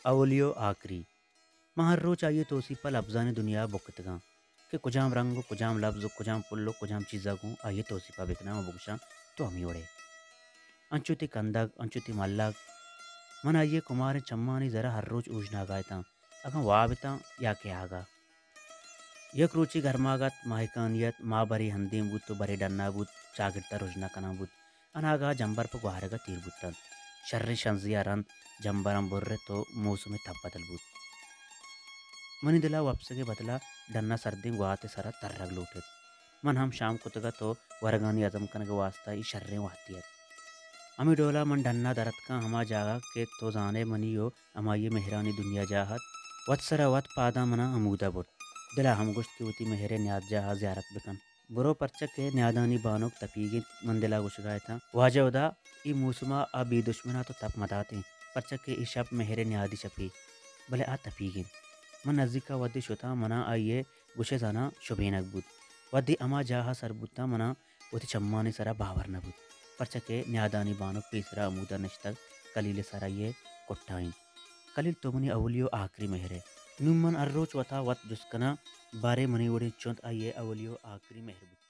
olive آخری مہر رو چاہیے توسی پل افزان دنیا بکتگاں کہ کجام رنگو کجام لفظو کجام پلو کجام چیزا گوں آئیے توسی پا بکنا بگشاں تو ہمی وڑے انچو تی کندگ انچو تی ملگ من آئیے کمار چمانی ذرا ہر روز اوجنا گایتاں اگاں وابتاں یا کہ آگا یک روچی گرماگت ماہکانیت ماں بری ہندیم بود تو بری ڈنا بود چاگڑتا روزنا کنا بود اناگا جمبر پا گوہارگا تیر بودتن شر شنزیا رند جمبرم برے تو موسم تب بدل بود منی دلا وپسگے بدلا ڈنا سردیں گواتے سرا ترگ لوٹت من ہم شام کتگا تو ورگانی عزم کنگ واسطہ ای شریں واہتیت امی ڈولا من ڈنا درت کا ہما جاگا کہ تو زانے منیو اما یہ مہرانی دنیا جاہت وت سرا وت پادا منا ہمودا بٹ دلا ہم گشت کہ وتی مہر نیاد جاہا زیارت بکن برو پرچہ کہ نیادانی بانوک تپیگن من دلا گش گائے تھا واجہ ادا ای موسما آ بی دشمنا تو تپ مداتیں پرچہ کہ ای شب مہر نیادی شپی بلے آ تپیگن من نزدیکا ودی شتا منا آئیے گشے زانا شبینک بود ودی اما جاہا سر بودتا منا وتی چمانی سرا باور نہ بود پرچہ کہ نیادانی بانوک پیسرا عمودا نشتگ کلیل سرا یہ کٹائیں کلیل تو منی اولیو آخری مہرے نم من ار روچ وتا وت جسکنا بارے منی وڑی چونت آئیے اولیو آخری مہر بود